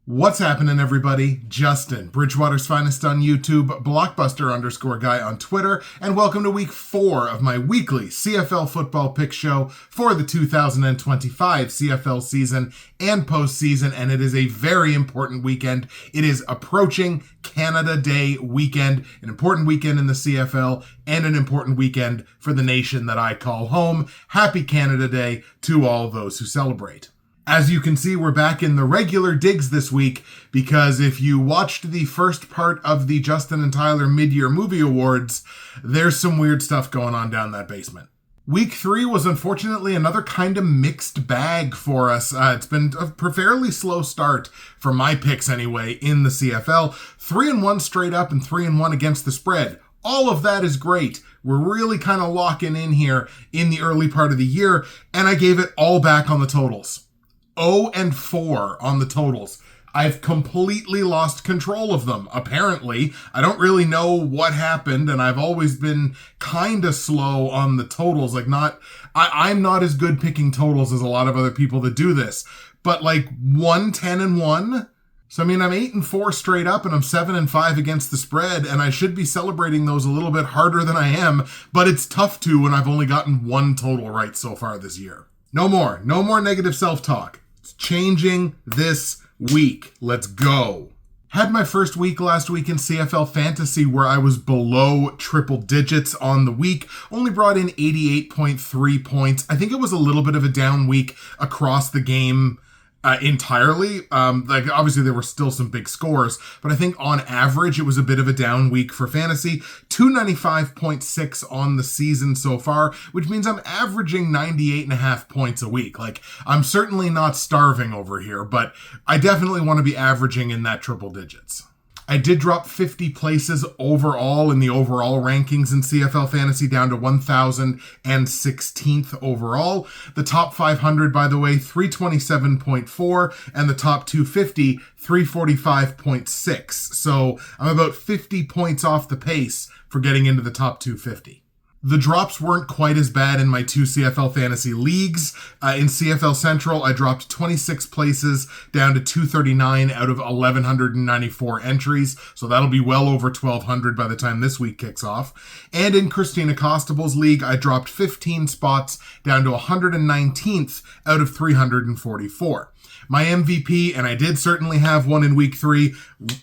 What's happening, everybody? Justin, Bridgewater's finest on YouTube, Blockbuster_guy on Twitter, and welcome to week 4 of my weekly CFL football pick show for the 2025 CFL season and postseason, and it is a very important weekend. It is approaching Canada Day weekend, an important weekend in the CFL, and an important weekend for the nation that I call home. Happy Canada Day to all those who celebrate. As you can see, we're back in the regular digs this week because if you watched the first part of the Justin and Tyler Mid-Year Movie Awards, there's some weird stuff going on down that basement. Week 3 was unfortunately another kind of mixed bag for us. It's been a fairly slow start for my picks anyway in the CFL. 3-1 straight up and 3-1 against the spread. All of that is great. We're really kind of locking in here in the early part of the year, and I gave it all back on the totals. 0-4 on the totals. I've completely lost control of them, apparently. I don't really know what happened, and I've always been kind of slow on the totals. I'm not as good picking totals as a lot of other people that do this. But 1-10-1. So, I'm 8-4 straight up, and I'm 7-5 against the spread, and I should be celebrating those a little bit harder than I am, but it's tough to when I've only gotten one total right so far this year. No more negative self-talk. It's changing this week. Let's go. Had my first week last week in CFL Fantasy where I was below triple digits on the week. Only brought in 88.3 points. I think it was a little bit of a down week across the game entirely. Obviously there were still some big scores, but I think on average it was a bit of a down week for fantasy. 295.6 on the season so far, which means I'm averaging 98.5 points a week. I'm certainly not starving over here, but I definitely want to be averaging in that triple digits. I did drop 50 places overall in the overall rankings in CFL Fantasy down to 1,016th overall. The top 500, by the way, 327.4, and the top 250, 345.6. So I'm about 50 points off the pace for getting into the top 250. The drops weren't quite as bad in my two CFL Fantasy leagues. In CFL Central, I dropped 26 places down to 239 out of 1,194 entries, so that'll be well over 1,200 by the time this week kicks off. And in Christina Costable's league, I dropped 15 spots down to 119th out of 344. My MVP, and I did certainly have one in week 3,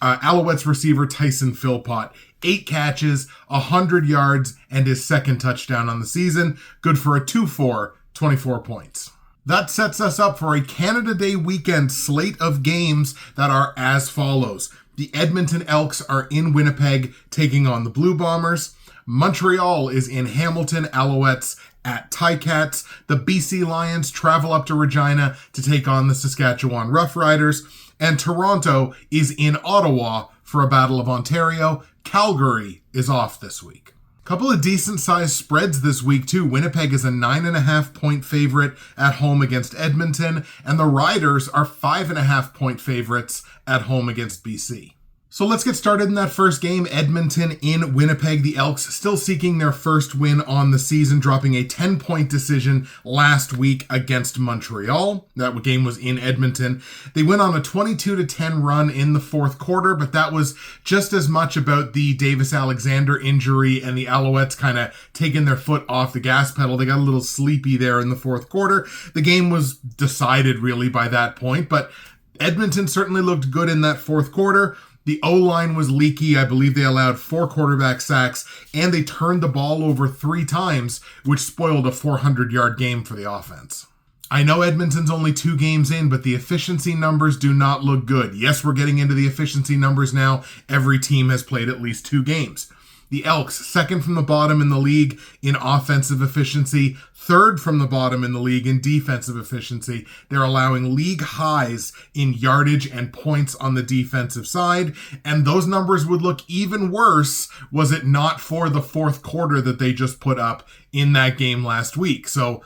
Alouettes receiver Tyson Philpott. 8 catches, 100 yards, and his second touchdown on the season. Good for a 2-4, 24 points. That sets us up for a Canada Day weekend slate of games that are as follows. The Edmonton Elks are in Winnipeg taking on the Blue Bombers. Montreal is in Hamilton Alouettes at Ticats. The BC Lions travel up to Regina to take on the Saskatchewan Roughriders. And Toronto is in Ottawa for a Battle of Ontario. Calgary is off this week. Couple of decent-sized spreads this week, too. Winnipeg is a 9.5-point favorite at home against Edmonton, and the Riders are 5.5-point favorites at home against BC. So let's get started in that first game. Edmonton in Winnipeg. The Elks still seeking their first win on the season, dropping a 10-point decision last week against Montreal. That game was in Edmonton. They went on a 22-10 run in the fourth quarter, but that was just as much about the Davis Alexander injury and the Alouettes kind of taking their foot off the gas pedal. They got a little sleepy there in the fourth quarter. The game was decided really by that point, but Edmonton certainly looked good in that fourth quarter. The O-line was leaky. I believe they allowed 4 quarterback sacks, and they turned the ball over 3 times, which spoiled a 400-yard game for the offense. I know Edmonton's only 2 games in, but the efficiency numbers do not look good. Yes, we're getting into the efficiency numbers now. Every team has played at least 2 games. The Elks, second from the bottom in the league in offensive efficiency, third from the bottom in the league in defensive efficiency. They're allowing league highs in yardage and points on the defensive side, and those numbers would look even worse was it not for the fourth quarter that they just put up in that game last week. So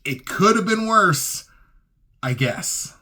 it could have been worse, I guess.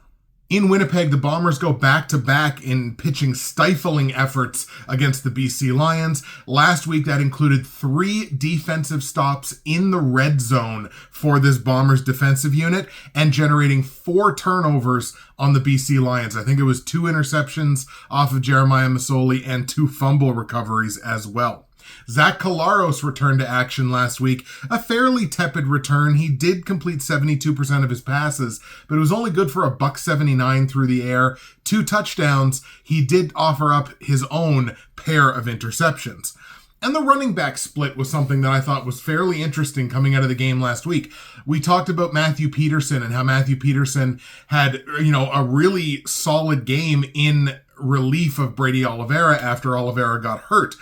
In Winnipeg, the Bombers go back-to-back in pitching stifling efforts against the BC Lions. Last week, that included 3 defensive stops in the red zone for this Bombers defensive unit and generating 4 turnovers on the BC Lions. I think it was 2 interceptions off of Jeremiah Masoli and 2 fumble recoveries as well. Zach Collaros returned to action last week. A fairly tepid return. He did complete 72% of his passes, but it was only good for a $179 through the air, 2 touchdowns. He did offer up his own pair of interceptions. And the running back split was something that I thought was fairly interesting coming out of the game last week. We talked about Matthew Peterson and how Matthew Peterson had, a really solid game in relief of Brady Oliveira after Oliveira got hurt.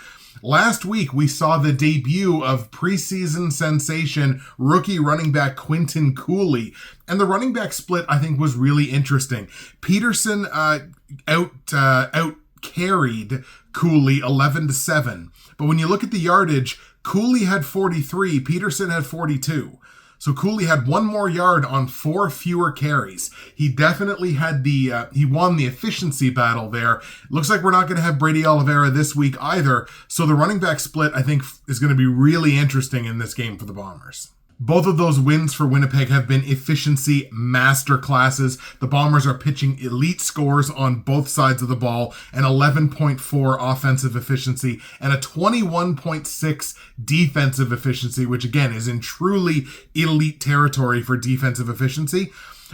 Last week, we saw the debut of preseason sensation rookie running back Quinton Cooley. And the running back split, I think, was really interesting. Peterson out-carried Cooley 11-7. But when you look at the yardage, Cooley had 43, Peterson had 42. So Cooley had 1 more yard on 4 fewer carries. He definitely had he won the efficiency battle there. Looks like we're not going to have Brady Oliveira this week either. So the running back split, I think, is going to be really interesting in this game for the Bombers. Both of those wins for Winnipeg have been efficiency masterclasses. The Bombers are pitching elite scores on both sides of the ball, an 11.4 offensive efficiency and a 21.6 defensive efficiency, which again is in truly elite territory for defensive efficiency,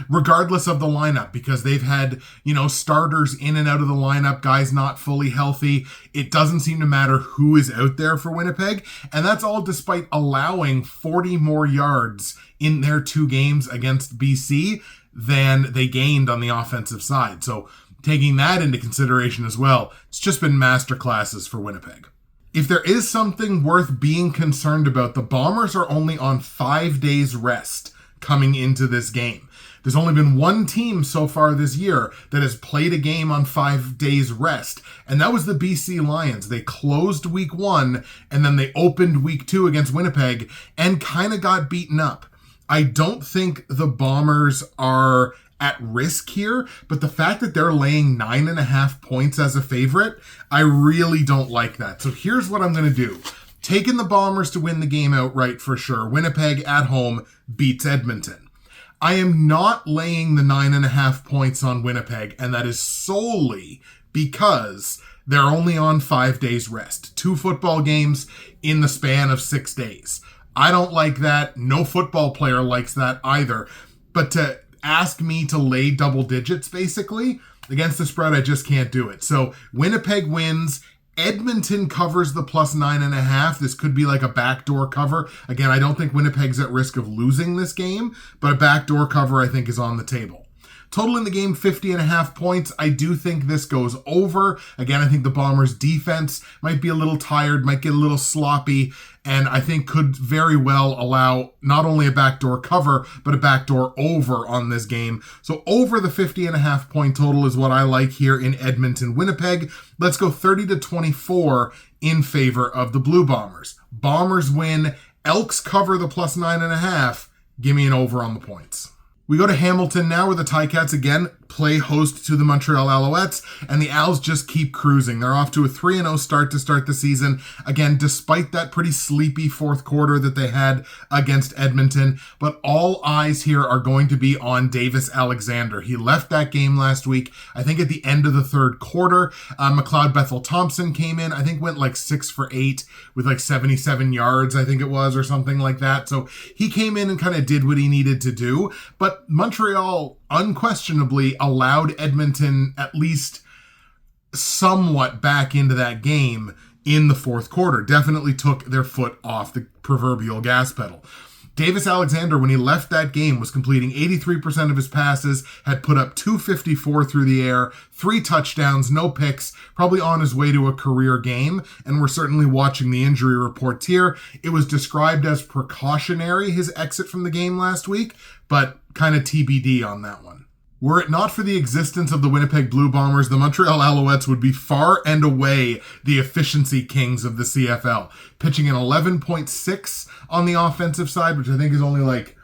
regardless of the lineup, because they've had, starters in and out of the lineup, guys not fully healthy. It doesn't seem to matter who is out there for Winnipeg. And that's all despite allowing 40 more yards in their 2 games against BC than they gained on the offensive side. So taking that into consideration as well, it's just been masterclasses for Winnipeg. If there is something worth being concerned about, the Bombers are only on 5 days rest coming into this game. There's only been 1 team so far this year that has played a game on 5 days rest, and that was the BC Lions. They closed week 1, and then they opened week 2 against Winnipeg and kind of got beaten up. I don't think the Bombers are at risk here, but the fact that they're laying 9.5 points as a favorite, I really don't like that. So here's what I'm going to do. Taking the Bombers to win the game outright for sure. Winnipeg at home beats Edmonton. I am not laying the 9.5 points on Winnipeg, and that is solely because they're only on 5 days rest. 2 football games in the span of 6 days. I don't like that. No football player likes that either. But to ask me to lay double digits, basically, against the spread, I just can't do it. So Winnipeg wins. Edmonton covers the plus 9.5. This could be like a backdoor cover. Again, I don't think Winnipeg's at risk of losing this game, but a backdoor cover I think is on the table. Total in the game, 50.5 points. I do think this goes over. Again, I think the Bombers' defense might be a little tired, might get a little sloppy, and I think could very well allow not only a backdoor cover, but a backdoor over on this game. So over the 50.5 point total is what I like here in Edmonton, Winnipeg. Let's go 30-24 in favor of the Blue Bombers. Bombers win. Elks cover the plus 9.5. Give me an over on the points. We go to Hamilton now, where the Ticats again play host to the Montreal Alouettes, and the Owls just keep cruising. They're off to a 3-0 start to start the season. Again, despite that pretty sleepy fourth quarter that they had against Edmonton, but all eyes here are going to be on Davis Alexander. He left that game last week, I think at the end of the third quarter. McLeod Bethel-Thompson came in, I think went like 6 for 8 with like 77 yards, I think it was, or something like that. So he came in and kind of did what he needed to do, but Montreal unquestionably allowed Edmonton at least somewhat back into that game in the fourth quarter. Definitely took their foot off the proverbial gas pedal. Davis Alexander, when he left that game, was completing 83% of his passes, had put up 254 through the air, 3 touchdowns, no picks, probably on his way to a career game, and we're certainly watching the injury reports here. It was described as precautionary, his exit from the game last week, but kind of TBD on that one. Were it not for the existence of the Winnipeg Blue Bombers, the Montreal Alouettes would be far and away the efficiency kings of the CFL, pitching an 11.6 on the offensive side, which I think is only like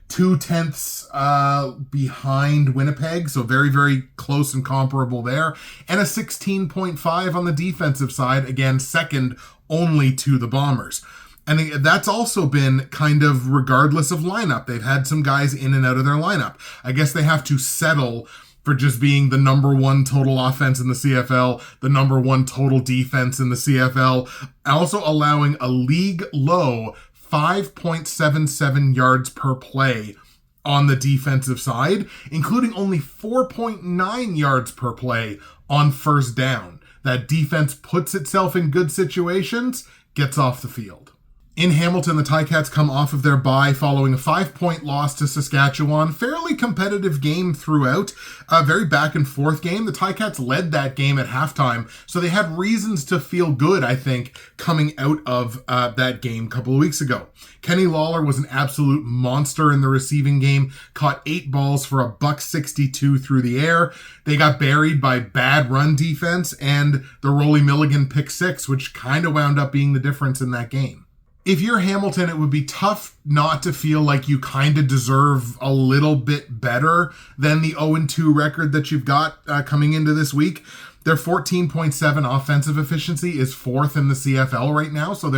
2/10 behind Winnipeg, so very, very close and comparable there. And a 16.5 on the defensive side, again, second only to the Bombers. And that's also been kind of regardless of lineup. They've had some guys in and out of their lineup. I guess they have to settle for just being the number one total offense in the CFL, the number one total defense in the CFL, also allowing a league low 5.77 yards per play on the defensive side, including only 4.9 yards per play on first down. That defense puts itself in good situations, gets off the field. In Hamilton, the Ticats come off of their bye following a 5-point loss to Saskatchewan. Fairly competitive game throughout. A very back and forth game. The Ticats led that game at halftime, so they had reasons to feel good, I think, coming out of that game a couple of weeks ago. Kenny Lawler was an absolute monster in the receiving game. Caught 8 balls for $162 through the air. They got buried by bad run defense and the Rolly Milligan pick 6, which kind of wound up being the difference in that game. If you're Hamilton, it would be tough not to feel like you kind of deserve a little bit better than the 0-2 record that you've got coming into this week. Their 14.7 offensive efficiency is 4th in the CFL right now, so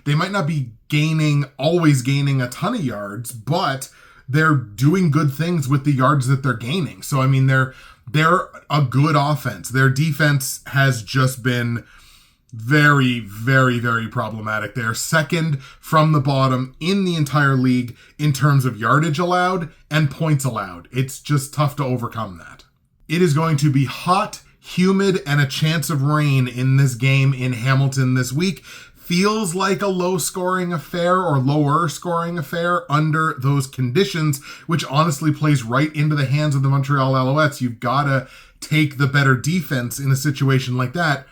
they might not be always gaining a ton of yards, but they're doing good things with the yards that they're gaining. So, I mean, they're a good offense. Their defense has just been very, very, very problematic. They're second from the bottom in the entire league in terms of yardage allowed and points allowed. It's just tough to overcome that. It is going to be hot, humid, and a chance of rain in this game in Hamilton this week. Feels like a low-scoring affair or lower-scoring affair under those conditions, which honestly plays right into the hands of the Montreal Alouettes. You've got to take the better defense in a situation like that.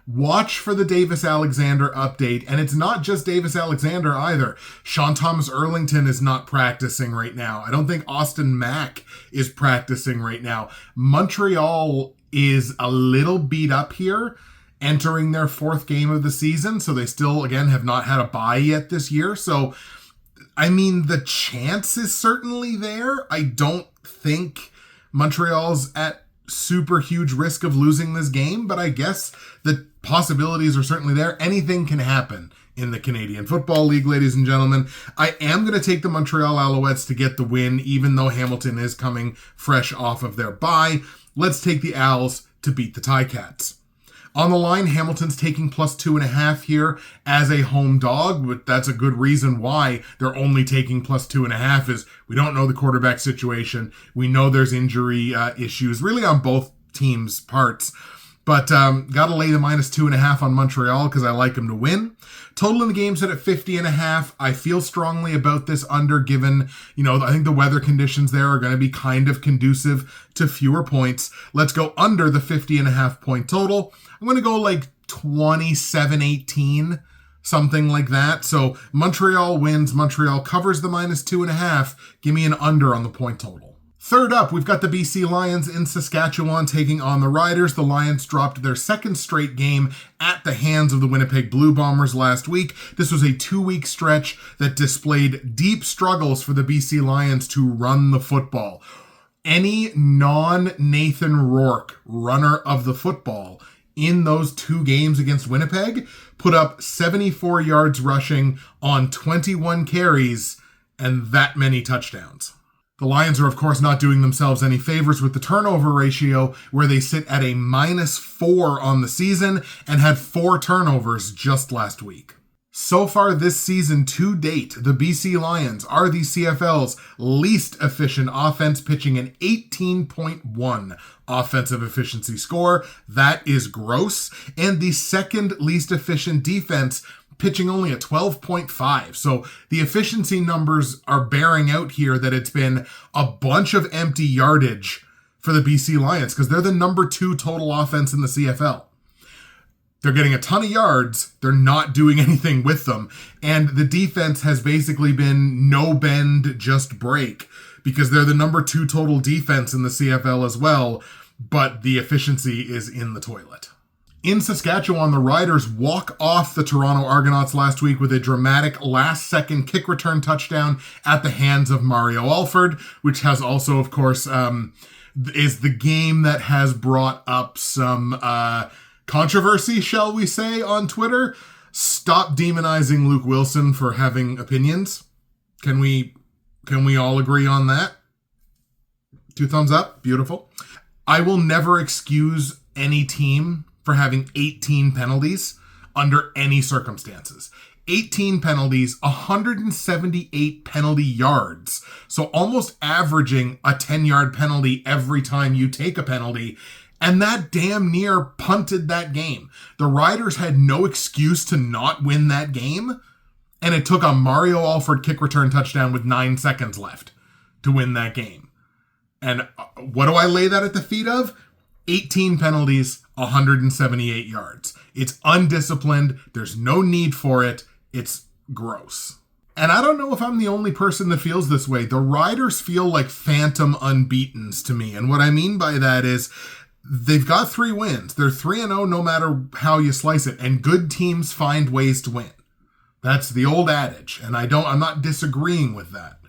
Watch for the Davis Alexander update, and it's not just Davis Alexander either. Sean Thomas Erlington is not practicing right now. I don't think Austin Mack is practicing right now. Montreal is a little beat up here, entering their 4th game of the season, so they still, again, have not had a bye yet this year. So, I mean, the chance is certainly there. I don't think Montreal's at super huge risk of losing this game, but I guess the possibilities are certainly there. Anything can happen in the Canadian Football League, ladies and gentlemen. I am going to take the Montreal Alouettes to get the win, even though Hamilton is coming fresh off of their bye. Let's take the Owls to beat the Ticats. On the line, Hamilton's taking +2.5 here as a home dog, but that's a good reason why they're only taking +2.5 is we don't know the quarterback situation. We know there's injury issues really on both teams' parts. But got to lay the -2.5 on Montreal because I like them to win. Total in the game set at 50.5. I feel strongly about this under given, I think the weather conditions there are going to be kind of conducive to fewer points. Let's go under the 50.5 point total. I'm going to go like 27-18, something like that. So Montreal wins. Montreal covers the -2.5. Give me an under on the point total. Third up, we've got the BC Lions in Saskatchewan taking on the Riders. The Lions dropped their 2nd straight game at the hands of the Winnipeg Blue Bombers last week. This was a 2-week stretch that displayed deep struggles for the BC Lions to run the football. Any non-Nathan Rourke runner of the football in those 2 games against Winnipeg put up 74 yards rushing on 21 carries and that many touchdowns. The Lions are, of course, not doing themselves any favors with the turnover ratio, where they sit at a -4 on the season and had 4 turnovers just last week. So far this season to date, the BC Lions are the CFL's least efficient offense, pitching an 18.1 offensive efficiency score. That is gross. And the 2nd least efficient defense, pitching only a 12.5. So the efficiency numbers are bearing out here that it's been a bunch of empty yardage for the BC Lions because they're the number 2 total offense in the CFL. They're getting a ton of yards. They're not doing anything with them. And the defense has basically been no bend, just break because they're the number 2 total defense in the CFL as well, but the efficiency is in the toilet. In Saskatchewan, the Riders walk off the Toronto Argonauts last week with a dramatic last-second kick return touchdown at the hands of Mario Alford, which has also, of course, is the game that has brought up some controversy, shall we say, on Twitter. Stop demonizing Luke Wilson for having opinions. Can we all agree on that? 2 thumbs up. Beautiful. I will never excuse any team for having 18 penalties under any circumstances. 18 penalties, 178 penalty yards. So almost averaging a 10-yard penalty every time you take a penalty. And that damn near punted that game. The Riders had no excuse to not win that game. And it took a Mario Alford kick return touchdown with 9 seconds left to win that game. And what do I lay that at the feet of? 18 penalties, 178 yards. It's undisciplined. There's no need for it. It's gross. And I don't know if I'm the only person that feels this way. The Riders feel like phantom unbeatens to me. And what I mean by that is they've got 3 wins. They're 3-0 no matter how you slice it. And good teams find ways to win. That's the old adage. And I'm not disagreeing with that.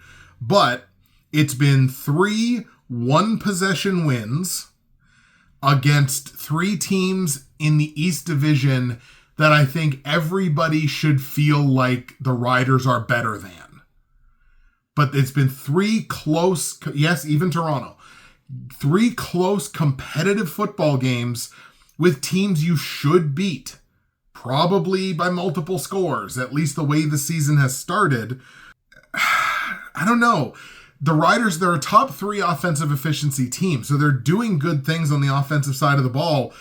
But it's been 3 one-possession wins against 3 teams in the East Division that I think everybody should feel like the Riders are better than. But it's been 3 close, yes, even Toronto, 3 close competitive football games with teams you should beat, probably by multiple scores, at least the way the season has started. I don't know. The Riders, they're a top 3 offensive efficiency team, so they're doing good things on the offensive side of the ball,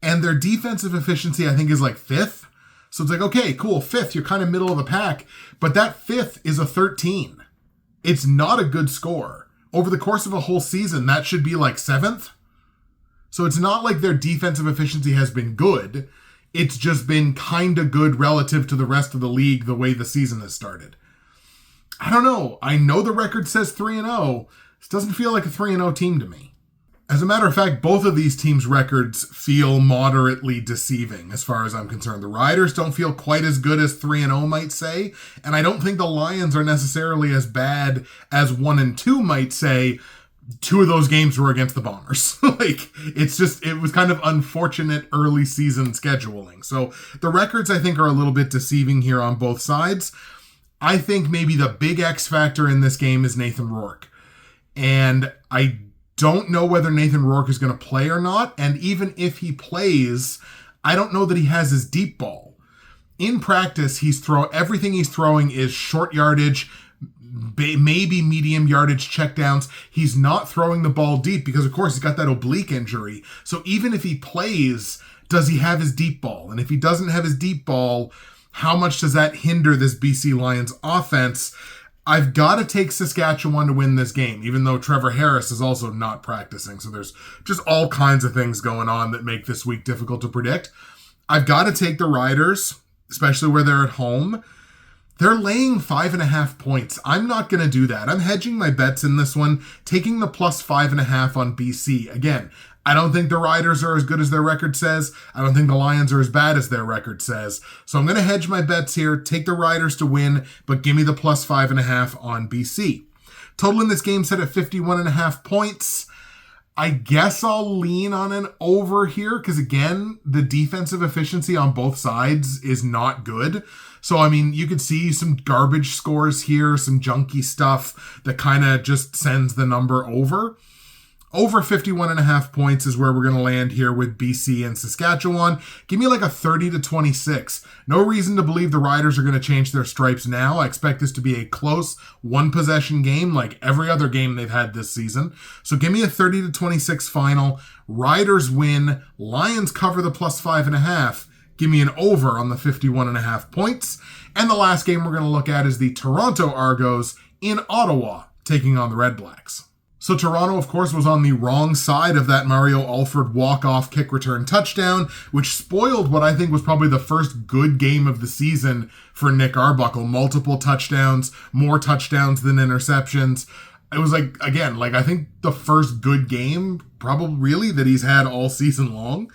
and their defensive efficiency, I think, is like 5th. So it's like, okay, cool, 5th, you're kind of middle of the pack, but that 5th is a 13. It's not a good score. Over the course of a whole season, that should be like 7th. So it's not like their defensive efficiency has been good. It's just been kind of good relative to the rest of the league the way the season has started. I don't know. I know the record says 3-0. This doesn't feel like a 3-0 team to me. As a matter of fact, both of these teams' records feel moderately deceiving as far as I'm concerned. The Riders don't feel quite as good as 3-0 might say, and I don't think the Lions are necessarily as bad as 1-2 might say. 2 of those games were against the Bombers. It was kind of unfortunate early season scheduling. So the records, I think, are a little bit deceiving here on both sides. I think maybe the big X factor in this game is Nathan Rourke. And I don't know whether Nathan Rourke is going to play or not. And even if he plays, I don't know that he has his deep ball. In practice, everything he's throwing is short yardage, maybe medium yardage checkdowns. He's not throwing the ball deep because, of course, he's got that oblique injury. So even if he plays, does he have his deep ball? And if he doesn't have his deep ball, how much does that hinder this BC Lions offense? I've got to take Saskatchewan to win this game, even though Trevor Harris is also not practicing. So there's just all kinds of things going on that make this week difficult to predict. I've got to take the Riders, especially where they're at home. They're laying 5.5 points. I'm not going to do that. I'm hedging my bets in this one, taking the plus 5.5 on BC. Again, I don't think the Riders are as good as their record says. I don't think the Lions are as bad as their record says. So I'm going to hedge my bets here, take the Riders to win, but give me the plus 5.5 on BC. Total in this game set at 51.5 points. I guess I'll lean on an over here because, again, the defensive efficiency on both sides is not good. So, I mean, you could see some garbage scores here, some junky stuff that kind of just sends the number over. Over 51.5 points is where we're going to land here with BC and Saskatchewan. Give me like a 30-26. No reason to believe the Riders are going to change their stripes now. I expect this to be a close one-possession game like every other game they've had this season. So give me a 30-26 final. Riders win. Lions cover the plus 5.5. Give me an over on the 51.5 points. And the last game we're going to look at is the Toronto Argos in Ottawa taking on the REDBLACKS. So Toronto, of course, was on the wrong side of that Mario Alford walk-off kick return touchdown, which spoiled what I think was probably the first good game of the season for Nick Arbuckle. Multiple touchdowns, more touchdowns than interceptions. It was I think the first good game probably really that he's had all season long.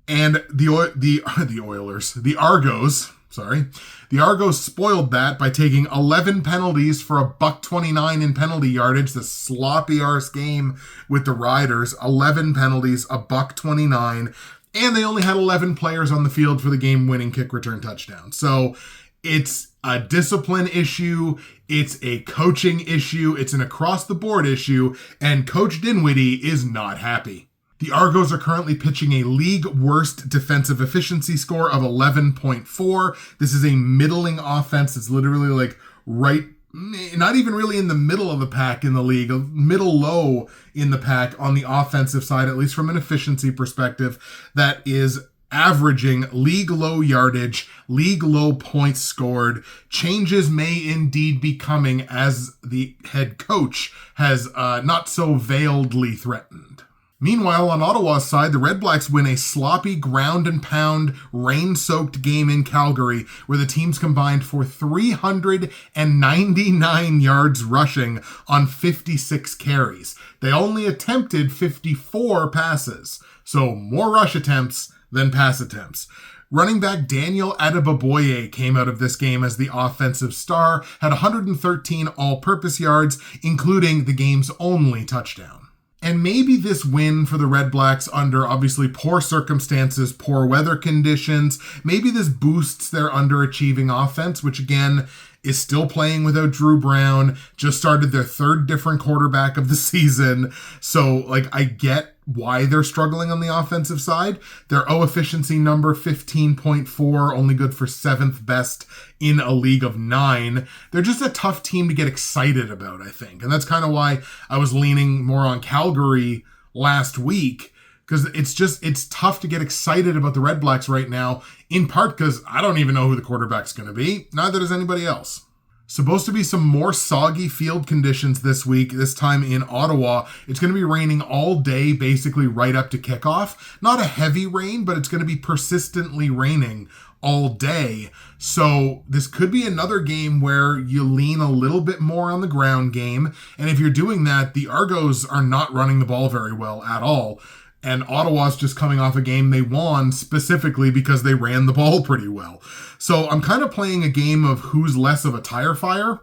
And the Oilers, the Argos, the Argos spoiled that by taking 11 penalties for a $1.29 in penalty yardage. The sloppy arse game with the Riders, 11 penalties, a $1.29, and they only had 11 players on the field for the game-winning kick return touchdown. So it's a discipline issue, it's a coaching issue, it's an across-the-board issue, and Coach Dinwiddie is not happy. The Argos are currently pitching a league-worst defensive efficiency score of 11.4. This is a middling offense. It's literally like right, not even really in the middle of the pack in the league, a middle low in the pack on the offensive side, at least from an efficiency perspective, that is averaging league low yardage, league low points scored. Changes may indeed be coming as the head coach has not so veiledly threatened. Meanwhile, on Ottawa's side, the REDBLACKS win a sloppy ground and pound, rain-soaked game in Calgary, where the teams combined for 399 yards rushing on 56 carries. They only attempted 54 passes, so more rush attempts than pass attempts. Running back Daniel Adeboboye came out of this game as the offensive star, had 113 all-purpose yards, including the game's only touchdown. And maybe this win for the REDBLACKS under obviously poor circumstances, poor weather conditions, maybe this boosts their underachieving offense, which again is still playing without Drew Brown, just started their third different quarterback of the season. So I get why they're struggling on the offensive side. Their O efficiency number, 15.4, only good for 7th best in a league of 9. They're just a tough team to get excited about, I think. And that's kind of why I was leaning more on Calgary last week, because it's tough to get excited about the REDBLACKS right now, in part because I don't even know who the quarterback's going to be. Neither does anybody else. Supposed to be some more soggy field conditions this week, this time in Ottawa. It's going to be raining all day, basically right up to kickoff. Not a heavy rain, but it's going to be persistently raining all day. So this could be another game where you lean a little bit more on the ground game. And if you're doing that, the Argos are not running the ball very well at all. And Ottawa's just coming off a game they won specifically because they ran the ball pretty well. So I'm kind of playing a game of who's less of a tire fire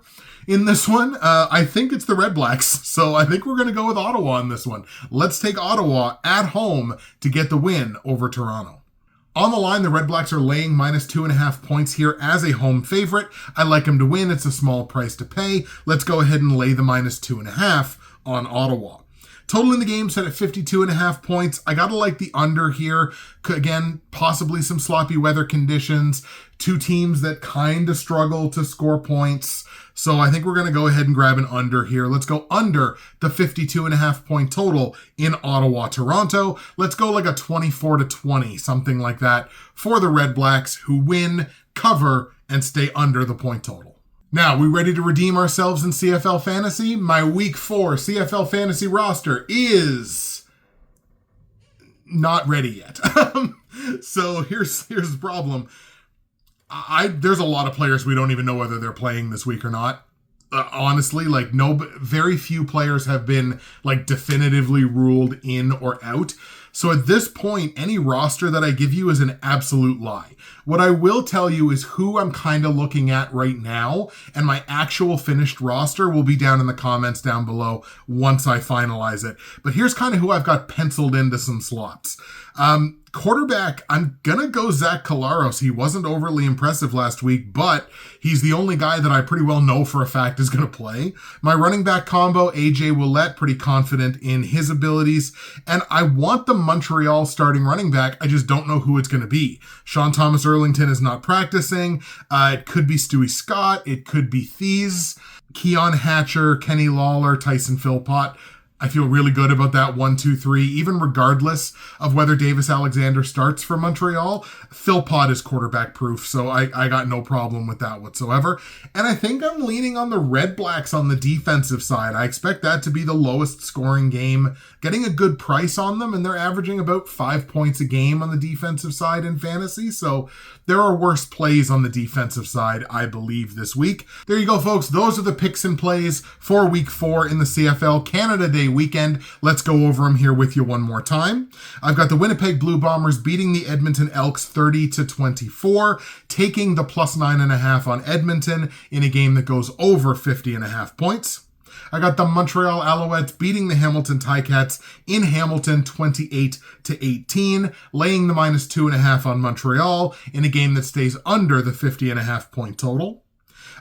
in this one. I think it's the REDBLACKS. So I think we're going to go with Ottawa in this one. Let's take Ottawa at home to get the win over Toronto. On the line, the REDBLACKS are laying minus 2.5 points here as a home favorite. I like them to win. It's a small price to pay. Let's go ahead and lay the minus 2.5 on Ottawa. Total in the game set at 52.5 points. I gotta like the under here. Again, possibly some sloppy weather conditions. Two teams that kind of struggle to score points. So I think we're going to go ahead and grab an under here. Let's go under the 52.5 point total in Ottawa, Toronto. Let's go like a 24-20, something like that, for the REDBLACKS, who win, cover, and stay under the point total. Now, we ready to redeem ourselves in CFL Fantasy? My Week 4 CFL Fantasy roster is not ready yet. So here's the problem. There's a lot of players we don't even know whether they're playing this week or not. Honestly, very few players have been definitively ruled in or out. So at this point, any roster that I give you is an absolute lie. What I will tell you is who I'm kind of looking at right now, and my actual finished roster will be down in the comments down below once I finalize it. But here's kind of who I've got penciled into some slots. Quarterback, I'm going to go Zach Collaros. He wasn't overly impressive last week, but he's the only guy that I pretty well know for a fact is going to play. My running back combo, AJ Ouellette, pretty confident in his abilities. And I want the Montreal starting running back. I just don't know who it's going to be. Sean Thomas Erlington is not practicing. It could be Stewie Scott. It could be Thies, Keon Hatcher, Kenny Lawler, Tyson Philpott. I feel really good about that 1, 2, 3, even regardless of whether Davis Alexander starts for Montreal. Philpott is quarterback proof, so I got no problem with that whatsoever. And I think I'm leaning on the REDBLACKS on the defensive side. I expect that to be the lowest scoring game, getting a good price on them, and they're averaging about 5 points a game on the defensive side in fantasy. So there are worse plays on the defensive side, I believe, this week. There you go, folks. Those are the picks and plays for Week 4 in the CFL. Canada Day weekend. Let's go over them here with you one more time. I've got the Winnipeg Blue Bombers beating the Edmonton Elks 30-24, taking the plus 9.5 on Edmonton in a game that goes over 50.5 points. I got the Montreal Alouettes beating the Hamilton Ticats in Hamilton 28-18, laying the minus 2.5 on Montreal in a game that stays under the 50.5 point total.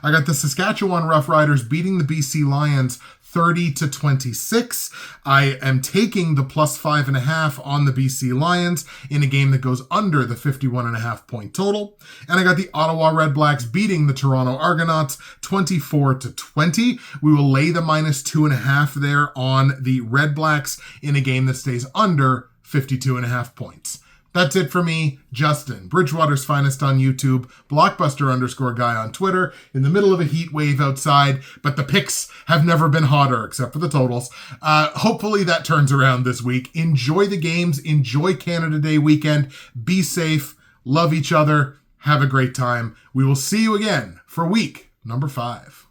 I got the Saskatchewan Roughriders beating the BC Lions 30-26. I am taking the plus 5.5 on the BC Lions in a game that goes under the 51.5 point total. And I got the Ottawa REDBLACKS beating the Toronto Argonauts 24-20. We will lay the minus 2.5 there on the REDBLACKS in a game that stays under 52.5 points. That's it for me, Justin, Bridgewater's Finest on YouTube, Blockbuster_guy on Twitter, in the middle of a heat wave outside, but the picks have never been hotter, except for the totals. Hopefully that turns around this week. Enjoy the games, enjoy Canada Day weekend, be safe, love each other, have a great time. We will see you again for week number 5.